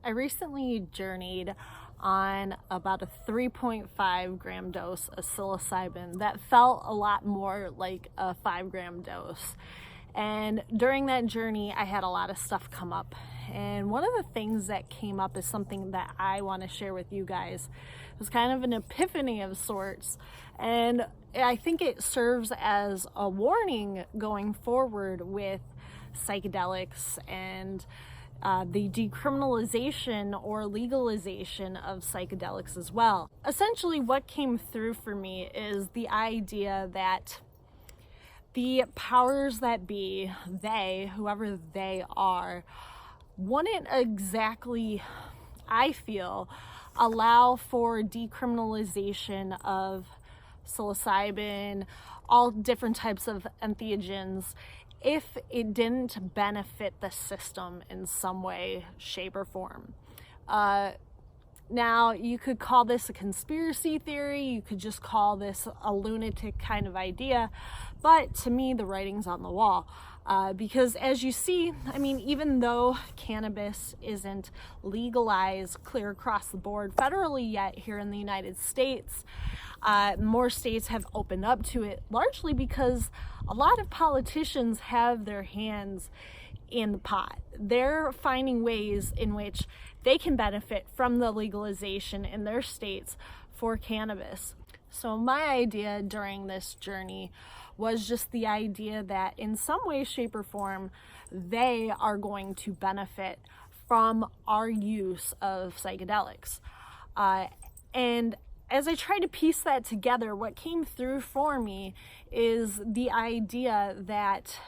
I recently journeyed on about a 3.5 gram dose of psilocybin that felt a lot more like a 5 gram dose. And during that journey, I had a lot of stuff come up. And one of the things that came up is something that I want to share with you guys. It was kind of an epiphany of sorts. And I think it serves as a warning going forward with psychedelics and the decriminalization or legalization of psychedelics as well. Essentially, what came through for me is the idea that the powers that be, whoever they are, wouldn't exactly, I feel, allow for decriminalization of psilocybin, all different types of entheogens, if it didn't benefit the system in some way, shape, or form. Now, you could call this a conspiracy theory, you could just call this a lunatic kind of idea, but to me, the writing's on the wall. Because as you see, I mean, even though cannabis isn't legalized clear across the board federally yet here in the United States, more states have opened up to it, largely because a lot of politicians have their hands in the pot. They're finding ways in which they can benefit from the legalization in their states for cannabis. So my idea during this journey was just the idea that in some way, shape, or form, they are going to benefit from our use of psychedelics. And as I tried to piece that together, what came through for me is the idea that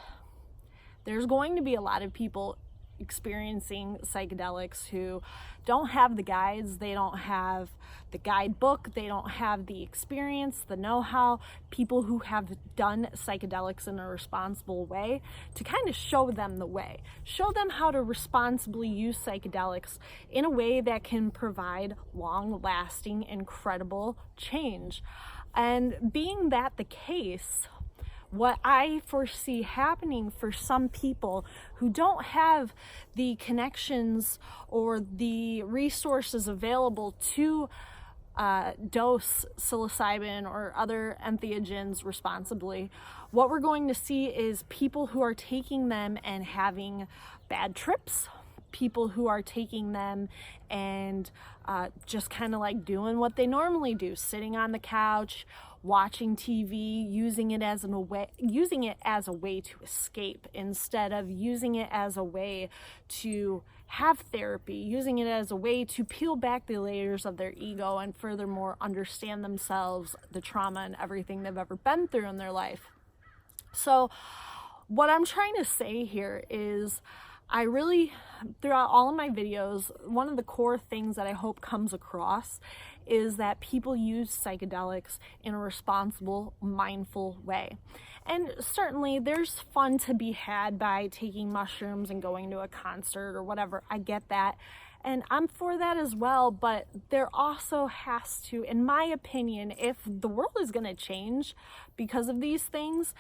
there's going to be a lot of people experiencing psychedelics who don't have the guides, they don't have the guidebook, they don't have the experience, the know-how, people who have done psychedelics in a responsible way to kind of show them the way, show them how to responsibly use psychedelics in a way that can provide long-lasting, incredible change. And being that the case, what I foresee happening for some people who don't have the connections or the resources available to dose psilocybin or other entheogens responsibly, what we're going to see is people who are taking them and having bad trips, people who are taking them and just kind of like doing what they normally do, sitting on the couch, watching TV, using it as a way to escape instead of using it as a way to have therapy, using it as a way to peel back the layers of their ego and furthermore understand themselves, the trauma and everything they've ever been through in their life. So what I'm trying to say here is I really, throughout all of my videos, one of the core things that I hope comes across is that people use psychedelics in a responsible, mindful way. And certainly there's fun to be had by taking mushrooms and going to a concert or whatever. I get that. And I'm for that as well, but there also has to, in my opinion, if the world is going to change because of these things,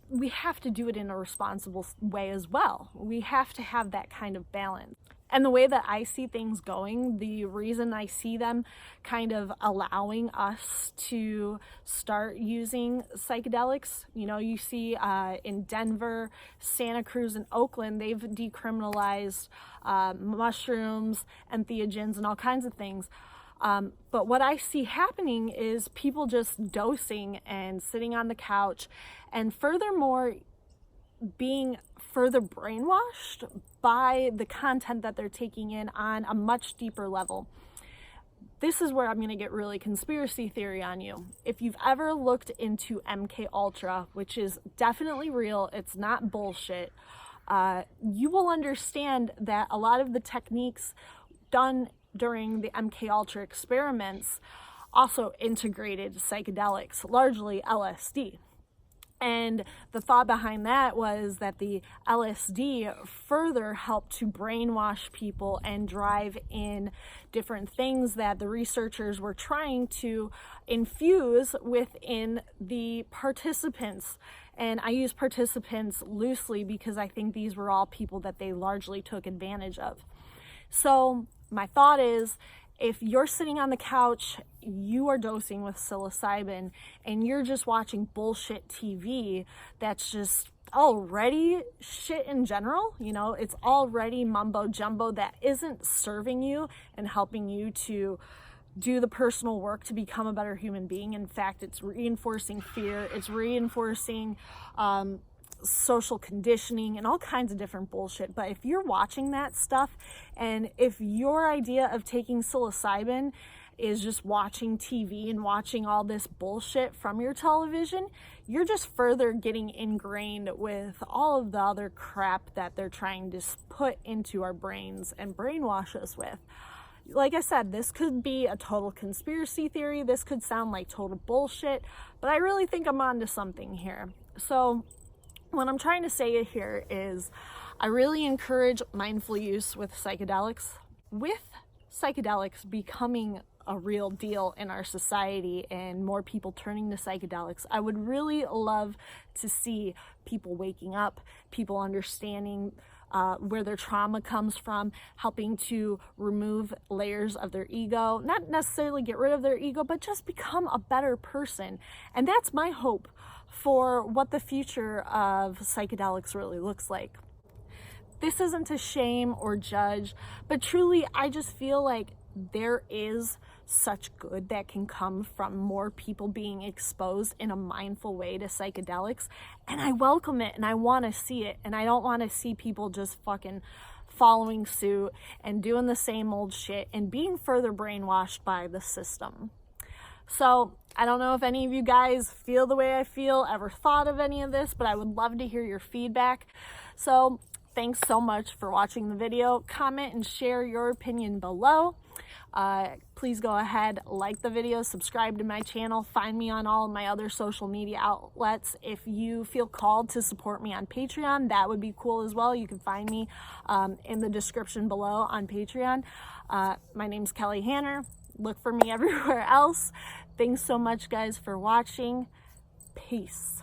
we have to do it in a responsible way as well. We have to have that kind of balance. And the way that I see things going, the reason I see them kind of allowing us to start using psychedelics, you see in Denver, Santa Cruz, and Oakland, they've decriminalized mushrooms, entheogens, and all kinds of things. But what I see happening is people just dosing and sitting on the couch, and furthermore being further brainwashed by the content that they're taking in on a much deeper level. This is where I'm going to get really conspiracy theory on you. If you've ever looked into MK Ultra, which is definitely real, it's not bullshit, you will understand that a lot of the techniques done during the MK Ultra experiments also integrated psychedelics, largely LSD. And the thought behind that was that the LSD further helped to brainwash people and drive in different things that the researchers were trying to infuse within the participants. And I use participants loosely because I think these were all people that they largely took advantage of. So my thought is, if you're sitting on the couch, you are dosing with psilocybin, and you're just watching bullshit TV that's just already shit in general, you know, it's already mumbo jumbo that isn't serving you and helping you to do the personal work to become a better human being. In fact, it's reinforcing fear, it's reinforcing social conditioning and all kinds of different bullshit. But if you're watching that stuff, and if your idea of taking psilocybin is just watching TV and watching all this bullshit from your television, you're just further getting ingrained with all of the other crap that they're trying to put into our brains and brainwash us with. Like I said, this could be a total conspiracy theory. This could sound like total bullshit, but I really think I'm onto something here. So what I'm trying to say here is, I really encourage mindful use with psychedelics. With psychedelics becoming a real deal in our society and more people turning to psychedelics, I would really love to see people waking up, people understanding where their trauma comes from, helping to remove layers of their ego, not necessarily get rid of their ego, but just become a better person. And that's my hope for what the future of psychedelics really looks like. This isn't to shame or judge, but truly, I just feel like there is such good that can come from more people being exposed in a mindful way to psychedelics, and I welcome it and I want to see it, and I don't want to see people just fucking following suit and doing the same old shit and being further brainwashed by the system. So I don't know if any of you guys feel the way I feel, ever thought of any of this, but I would love to hear your feedback. So thanks so much for watching the video. Comment and share your opinion below. Please go ahead, like the video, subscribe to my channel, find me on all of my other social media outlets. If you feel called to support me on Patreon, that would be cool as well. You can find me in the description below on Patreon. My name's Kelly Hanner. Look for me everywhere else. Thanks so much, guys, for watching. Peace.